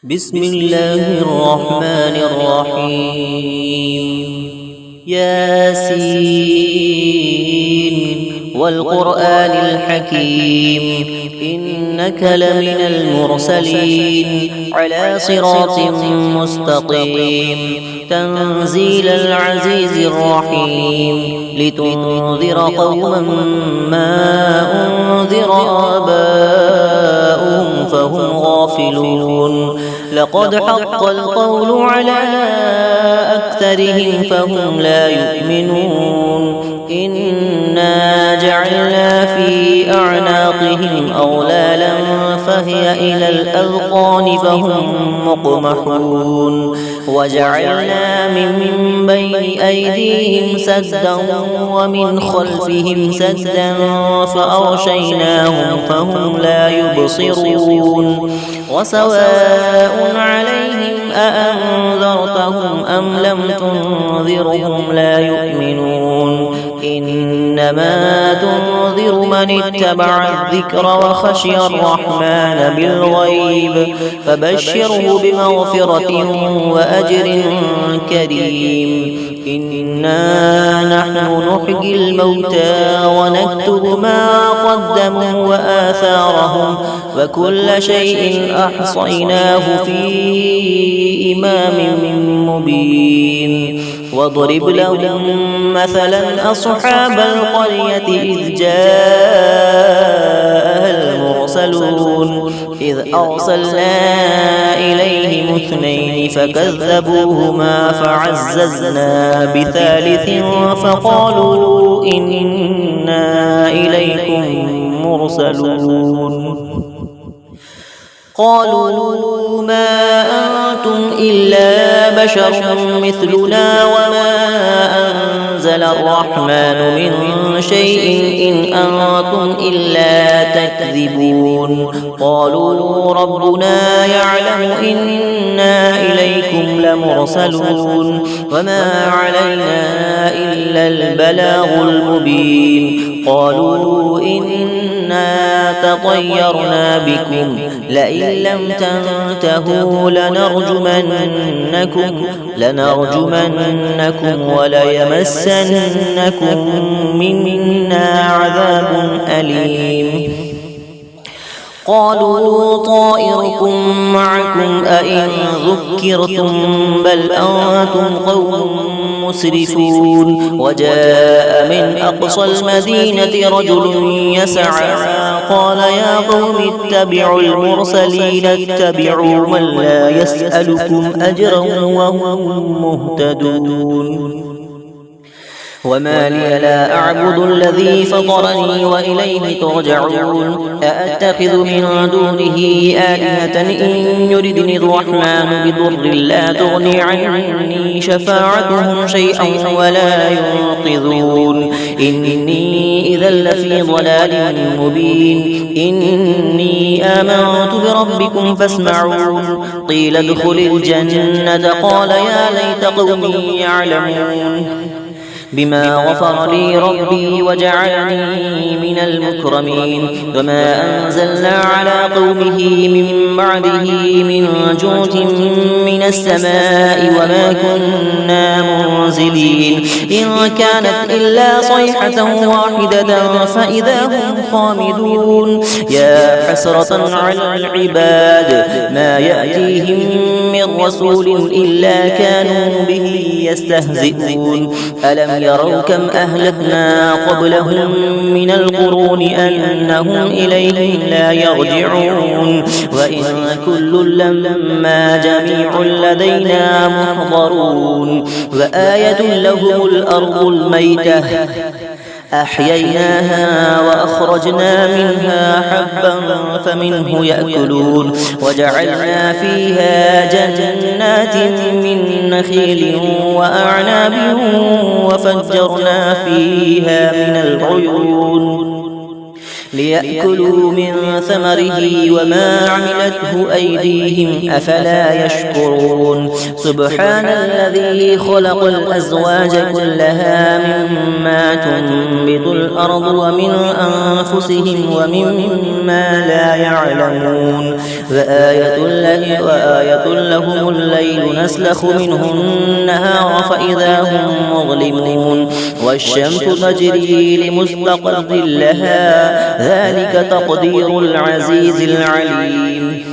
بسم الله الرحمن الرحيم ياسين والقرآن الحكيم إنك لمن المرسلين على صراط مستقيم تنزيل العزيز الرحيم لتنذر قوما ما أنذر آباؤهم فهم غافلون لقد حق القول على أكثرهم فهم لا يؤمنون إنا جعلنا في أعناقهم أغلالا فهي إلى الأذقان فهم مقمحون وجعلنا من بين أيديهم سدا ومن خلفهم سدا فأغشيناهم فهم لا يبصرون وسواء عليهم أأنذرتهم أم لم تنذرهم لا يؤمنون إنما تنذر من اتبع الذكر وخشي الرحمن بالغيب فبشره بمغفرة وأجر كريم إنا نحن نحيي الموتى ونكتب ما قدموا وآثارهم وكل شيء أحصيناه في إمام مبين واضرب لهم مثلا أصحاب القرية إذ جاءها المرسلون إذ أرسلنا إليهم اثنين فكذبوهما فعززنا بثالث فقالوا إنا إليكم مرسلون قالوا ما أنتم إلا بشر مثلنا وما أنزل الرحمن من شيء إن أنتم إلا تكذبون قالوا ربنا يعلم إنا إليكم لمرسلون وما علينا إلا البلاغ المبين قالوا إنا تطيرنا بكم لئن لم تنتهوا لنرجمنكم وليمسنكم منا عذاب أليم قالوا طائركم معكم أئن ذكرتم بل أنتم قوم مسرفون وجاء من أقصى المدينة رجل يسعى قال يا قوم اتبعوا المرسلين اتبعوا من لا يسألكم أجرا وهم مهتدون وما لي لا أعبد الذي فطرني وإليه ترجعون أأتخذ من دونه آلهة إن يردني الرحمن بضر لا تغني عني شفاعتهم شيئا ولا ينقذون إني إذا لفي ضلال مبين إني آمنت بربكم فاسمعون قيل ادخل الجنة قال يا ليت قومي يعلمون بما غفر لي ربي وجعلني من المكرمين وما أنزلنا على قومه من بعده من جود من السماء وما كنا منزلين إن كانت إلا صيحة واحدة فإذا هم خامدون يا حسرة على العباد ما يأتيهم من رسول إلا كانوا به يستهزئون ألم يروا كم أهلكنا قبلهم من القرون أنهم إليهم لا يرجعون وإن كل لما جميع لدينا محضرون وآية لهم الأرض الميتة أحييناها وأخرجنا منها حبا فمنه يأكلون وجعلنا فيها جنات من نخيل وأعناب وفجرنا فيها من العيون ليأكلوا من ثمره وما عملته أيديهم أفلا يشكرون سبحان الذي خلق الأزواج كلها مما تنبت الأرض ومن أنفسهم ومما لا يعلمون وآية لهم الليل نسلخ منه النهار فإذا هم مظلمون والشمس تجري لمستقر لها ذلك تقدير العزيز العليم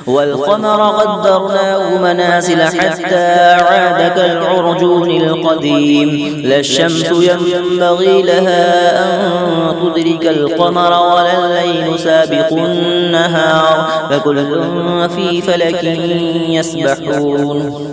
والقمر قدرناه منازل حتى عاد كالعرجون القديم لا الشمس ينبغي لها أن تدرك القمر ولا الليل سابق النهار فكل في فلك يسبحون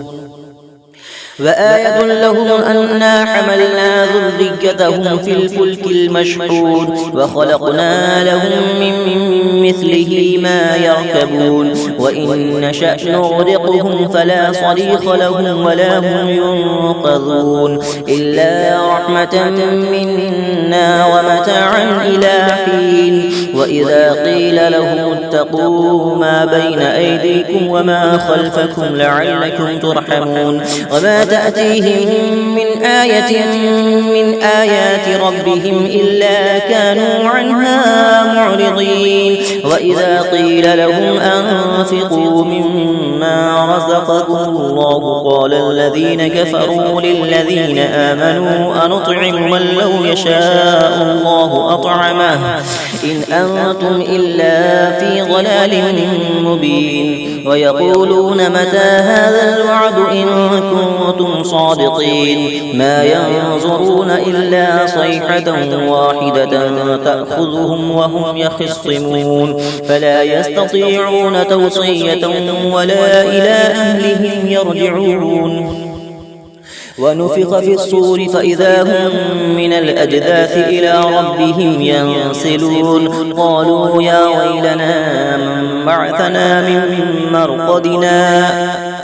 وآية لهم أنا حملنا ذريتهم في الفلك المشحون وخلقنا لهم من مثله ما يركبون وإن نشأ نغرقهم فلا صريخ لهم ولا هم ينقذون إلا رحمة منا ومتاعا إلى حين وإذا قيل لهم اتقوا ما بين أيديكم وما خلفكم لعلكم ترحمون وما تأتيهم من آية من آيات ربهم إلا كانوا عنها معرضين وإذا قيل لهم أنفقوا مما رزقكم الله قال الذين كفروا للذين آمنوا أنطعم من لو يشاء الله أطعمه إن أنتم إلا في ضلال مبين ويقولون متى هذا الوعد إن كنتم صادقين ما ينظرون إلا صيحة واحدة تأخذهم وهم يخصمون فلا يستطيعون توصية ولا إلى أهلهم يرجعون ونفخ في الصور فإذا هم من الأجداث إلى ربهم ينسلون قالوا يا ويلنا من بعثنا من مرقدنا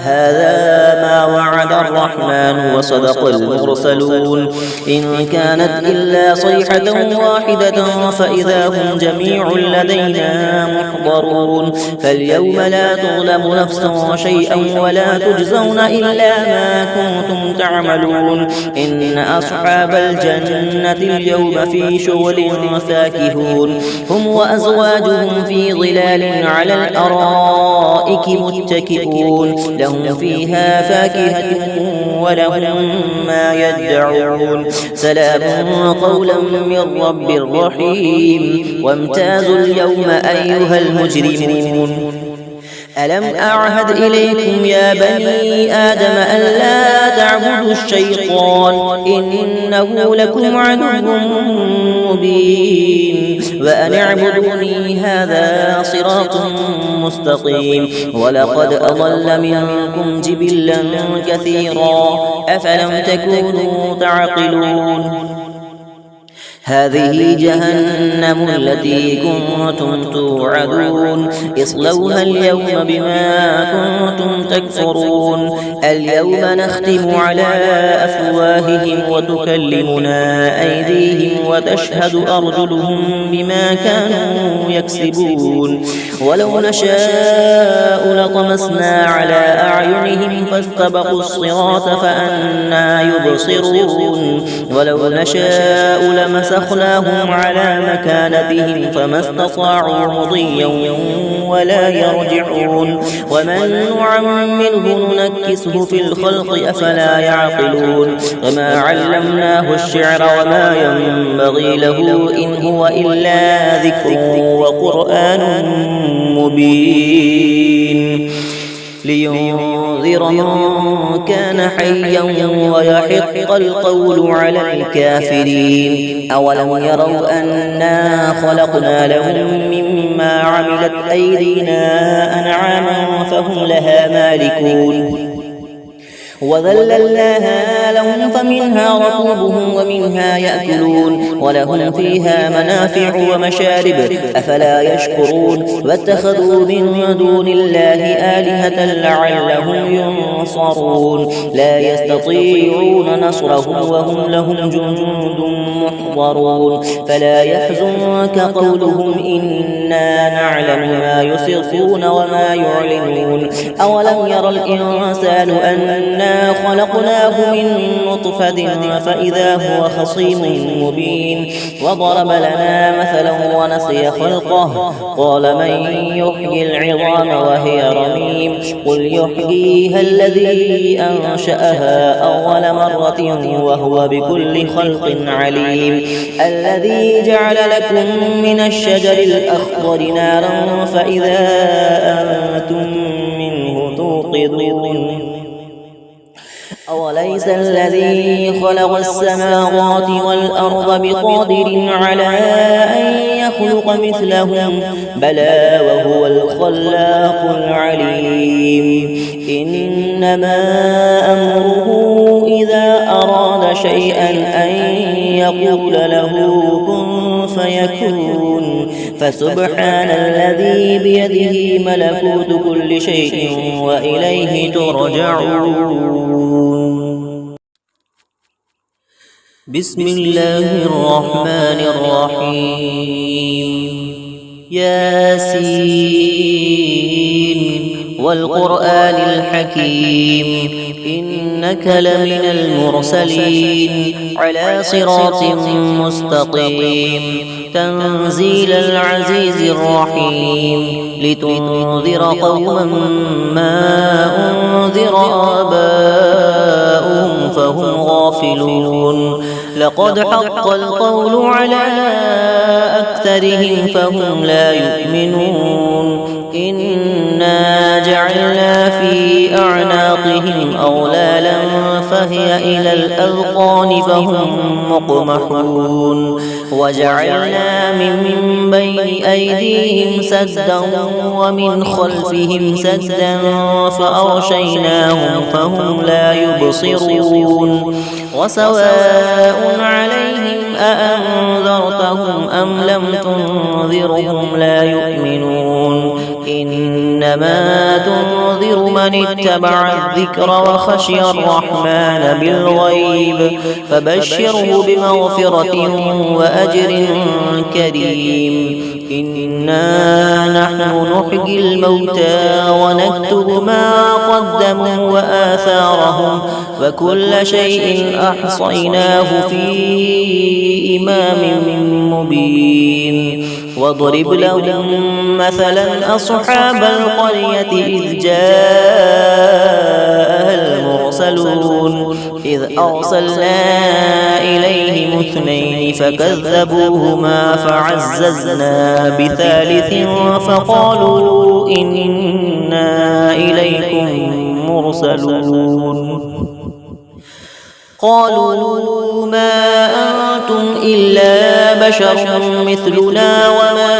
هذا ما وعد الرحمن وصدق المرسلون إن كانت إلا صيحة واحدة فإذا هم جميع لدينا محضرون فاليوم لا تظلم نفس شيئا ولا تجزون إلا ما كنتم تعملون إن أصحاب الجنة اليوم في شغل فاكهون هم وأزواجهم في ظلال على الأرائك متكئون لهم فيها فاكهة ولهم ما يدعون سلام قولا من رب رحيم وامتازوا اليوم أيها المجرمون ألم أعهد إليكم يا بني آدم ألا تعبدوا الشيطان إنه لكم عدو مبين وأن اعبدوني هذا صراط مستقيم ولقد أضل منكم جبلا كثيرا أفلم تكونوا تعقلون هذه جهنم التي كنتم توعدون اصلوها اليوم بما كنتم تكفرون اليوم نختم على أفواههم وتكلمنا أيديهم وتشهد أرجلهم بما كانوا يكسبون ولو نشاء لطمسنا على أعينهم فاستبقوا الصراط فأنى يبصرون ولو نشاء لمسخناهم على مكانتهم فما استطاعوا مضيا ولا يرجعون ومن نعمره ننكسه في الخلق أفلا يعقلون وما علمناه الشعر وما ينبغي له إن هو إلا ذكر وقرآن مبين لينذر من كان حيا ويحق القول على الكافرين أولم يروا أنا خلقنا لهم مما عملت أيدينا أنعاما فهم لها مالكون وذللناها لهم فمنها ركوبهم ومنها يأكلون ولهم فيها منافع ومشارب أفلا يشكرون واتخذوا من دون الله آلهة لعلهم ينصرون لا يستطيعون نصرهم وهم لهم جند محضرون فلا يحزنك قولهم إنا نعلم ما يسرون وما يعلنون أولم ير الإنسان أنا خلقناه من نطفة فإذا هو خصيم مبين وضرب لنا مثلا ونسي خلقه قال من يحيي العظام وهي رميم قل يحييها الذي أنشأها أول مرة وهو بكل خلق عليم الذي جعل لكم من الشجر الأخضر نارا فإذا أنتم منه توقدون أوليس الذي خلق السماوات والأرض بقادر على أن يخلق مثلهم بلى وهو الخلاق العليم إنما أمره إذا أراد شيئا أن يقول له كن فيكون فسبحان الذي بيده ملكوت كل شيء وإليه ترجعون بسم الله الرحمن الرحيم ياسين والقرآن الحكيم إنك لمن المرسلين على صراط مستقيم تنزيل العزيز الرحيم لتنذر قوما ما أنذر آباؤهم فهم غافلون لقد حق القول على أكثرهم فهم لا يؤمنون إنا جعلنا في أعناقهم أغلالا فهي إلى الأذقان فهم مقمحون وجعلنا من بين أيديهم سدا ومن خلفهم سدا فأغشيناهم فهم لا يبصرون وسواء عليهم أأنذرتهم أم لم تنذرهم لا يؤمنون إنما تنذر من اتبع الذكر وخشي الرحمن بالغيب فبشره بمغفرة وأجر كريم إنا نحن نحيي الموتى ونكتب ما قدموا وآثارهم وكل شيء أحصيناه في إمام مبين واضرب لهم مثلا أصحاب القرية إذ جاءها المرسلون إذ أرسلنا إليهم اثنين فكذبوهما فعززنا بثالث فقالوا إنا إليكم مرسلون قالوا ما أنتم إلا بشر مثلنا وما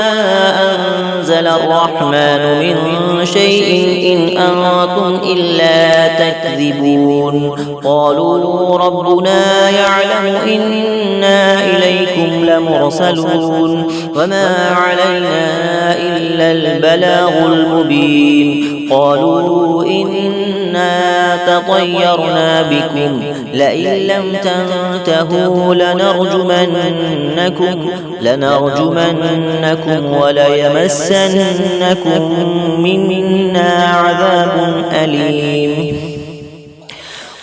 أنزل الرحمن من شيء إن أنتم إلا تكذبون قالوا ربنا يعلم إنا إليكم لمرسلون وما علينا إلا البلاغ المبين قالوا إنا تطيرنا بكم لئن لم تنتهوا لنرجمنكم وليمسنكم منا عذاب أليم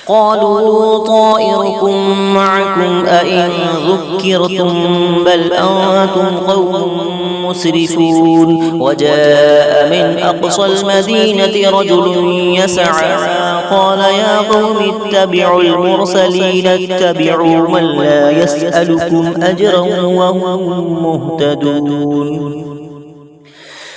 قالوا طائركم معكم أئن ذكرتم بل أنتم قوم مسرفون وجاء من أقصى المدينة رجل يسعى قال يا قوم اتبعوا المرسلين اتبعوا من لا يسألكم أجرا وهم مهتدون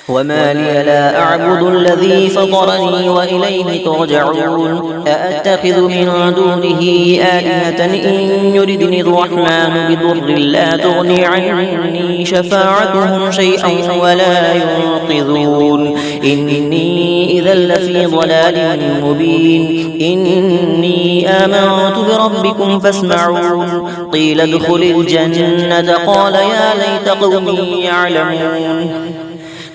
وما لي لا أعبد الذي فطرني وإليه ترجعون أأتخذ من دونه آلهة إن يردني الرحمن بضر لا تغني عني شفاعتهم شيئا ولا ينقذون إني إذا لفي ضلال مبين إني آمنت بربكم فاسمعون قيل ادخل الجنة قال يا ليت قومي يعلمون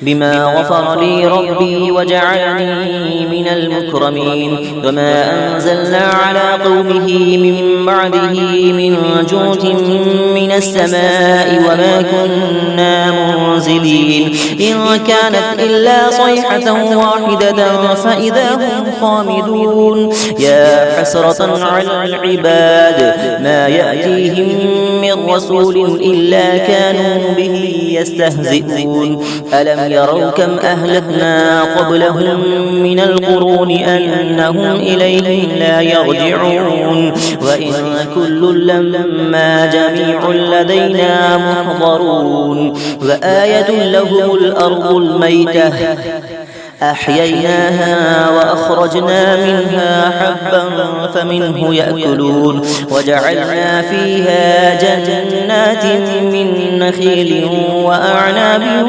بما غفر لي ربي وجعلني من المكرمين وما أنزلنا على قومه من بعده من جود من السماء وما كنا منزلين إن كانت إلا صيحة واحدة فإذا هم خامدون يا حسرة على العباد ما يأتيهم من رسول إلا كانوا به يستهزئون ألم يروا كم أهلكنا قبلهم من القرون أنهم إليهم لا يرجعون وإن كل لما جميع لدينا محضرون وآية لهم الأرض الميتة أحييناها وأخرجنا منها حبا فمنه يأكلون وجعلنا فيها جنات من نخيل وأعناب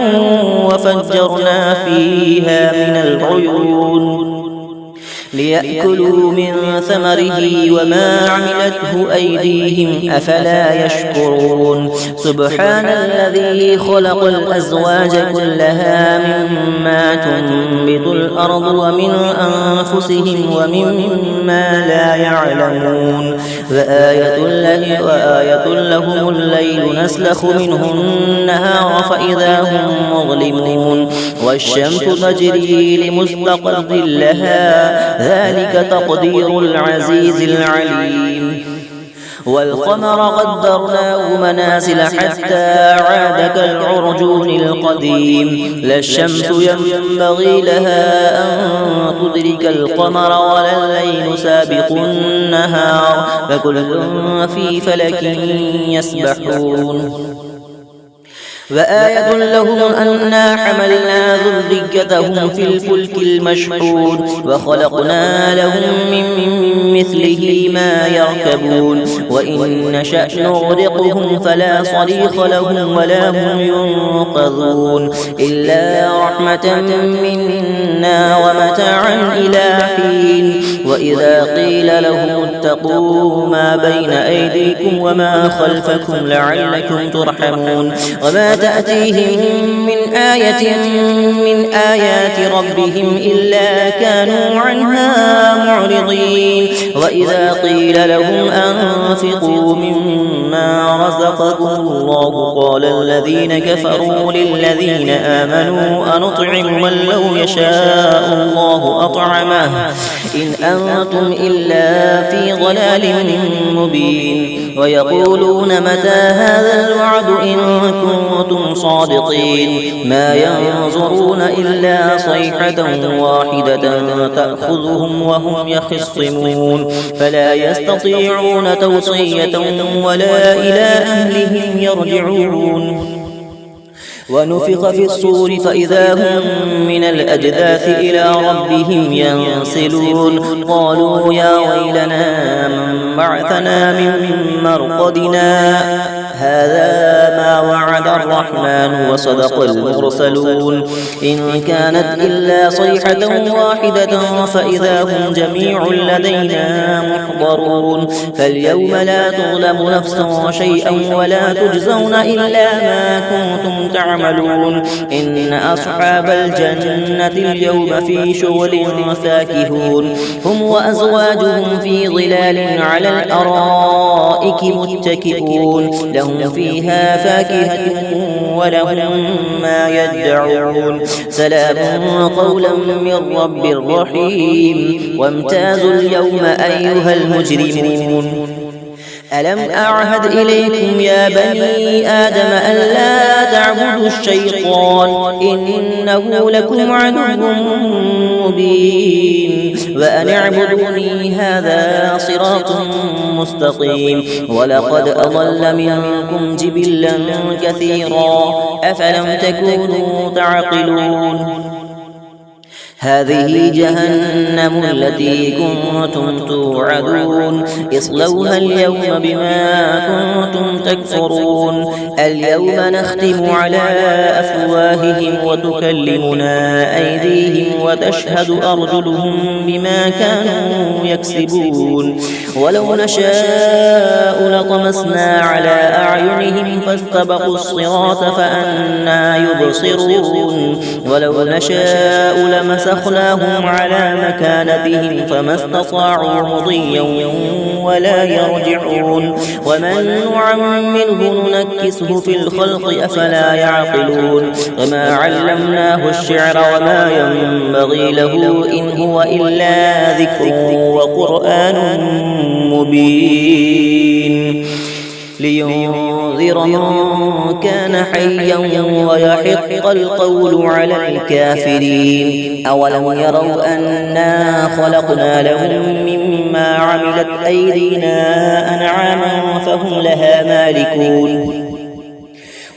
وفجرنا فيها من العيون ليأكلوا من ثمره وما عملته أيديهم أفلا يشكرون سبحان الذي خلق الأزواج كلها مما تنبت الأرض ومن أنفسهم ومما لا يعلمون وآية لهم الليل نسلخ منه النهار فإذا هم مظلمون والشمس تجري لمستقر لها ذلك تقدير العزيز العليم والقمر قدرناه منازل حتى عاد كالعرجون القديم لا الشمس ينبغي لها أن تدرك القمر ولا الليل سابق النهار فكل في فلك يسبحون وآية لهم أنا حملنا ذريتهم في الفلك المشحون وخلقنا لهم من مثله ما يركبون وإن نشأ نغرقهم فلا صريخ لهم ولا هم ينقذون إلا رحمة منا ومتاعا إلى حين وإذا قيل لهم اتقوا ما بين أيديكم وما خلفكم لعلكم ترحمون وما تأتيهم من آية من آيات ربهم إلا كانوا عنها معرضين وإذا قيل لهم أنفقوا مما رزقكم الله قال الذين كفروا للذين آمنوا أنطعم من لو يشاء الله أطعمه إن أنتم إلا في ضلال مبين ويقولون متى هذا الوعد إن كنتم صادقين ما ينظرون إلا صيحة واحدة تأخذهم وهم يخصمون فلا يستطيعون توصية ولا إلى أهلهم يرجعون ونفخ في الصور فإذا هم من الأجداث إلى ربهم ينسلون قالوا يا ويلنا من بعثنا من مرقدنا هذا ما وعد الرحمن وصدق المرسلون إن كانت إلا صيحة واحدة فإذا هم جميع لدينا محضرون فاليوم لا تظلم نفس شيئا ولا تجزون إلا ما كنتم تعملون إن أصحاب الجنة اليوم في شغل فاكهون هم وأزواجهم في ظلال على الأرائك متكئون لهم فيها فاكهة ولهم ما يدعون سلام قولا من رب رحيم وامتازوا اليوم أيها المجرمون ألم أعهد إليكم يا بني آدم ألا تعبدوا الشيطان إنه لكم عدو مبين وأن اعبدوني هذا صراط مستقيم ولقد أضل منكم جبلا كثيرا أفلم تكونوا تعقلون هذه جهنم التي كنتم توعدون اصلوها اليوم بما كنتم تكفرون اليوم نختم على أفواههم وتكلمنا أيديهم وتشهد أرجلهم بما كانوا يكسبون ولو نشاء لطمسنا على أعينهم فاستبقوا الصراط فأنى يبصرون ولو نشاء لمسخناهم على مكانتهم فما استطاعوا مضيا ولا يرجعون ومن نعمره ننكسه في الخلق أفلا يعقلون وما علمناه الشعر وما ينبغي له إن هو إلا ذكر وقرآن مبين لينذر من كان حيا ويحق القول على الكافرين أولم يروا أنا خلقنا لهم مما عملت أيدينا أنعاما فهم لها مالكون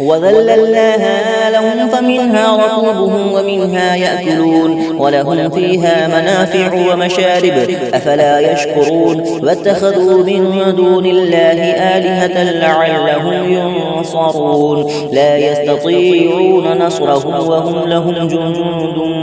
وذللناها لهم فمنها ركوبهم ومنها يأكلون ولهم فيها منافع ومشارب أفلا يشكرون واتخذوا من دون الله آلهة لعلهم ينصرون لا يستطيعون نصرهم وهم لهم جند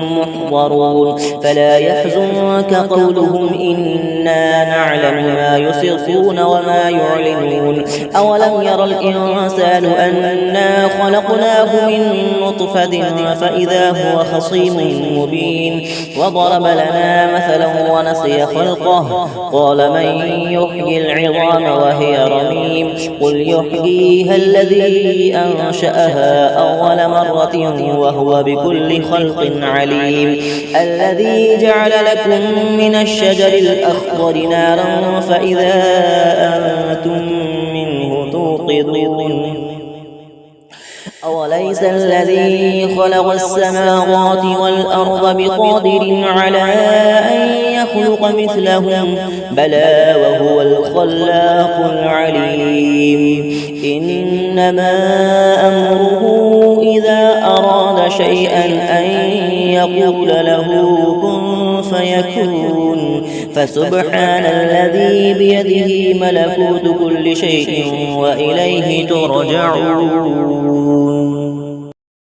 محضرون فلا يحزنك قولهم إنا نعلم ما يسرون وما يعلنون أولم يرى الإنسان أنا خلقناه من نطفة فإذا هو خصيم مبين وضرب لنا مثلا ونسي خلقه قال من يحيي العظام وهي رميم قل يحييها الذي أنشأها أول مرة وهو بكل خلق عليم الذي جعل لكم من الشجر الأخضر نارا فإذا أنتم منه توقدون أوليس الذي خلق السماوات والأرض بقادر على أن يخلق مثلهم بلى وهو الخلاق العليم إنما أمره إذا أراد شيئا أن يقول له كن فيكون فسبحان الذي بيده ملكوت كل شيء وإليه ترجعون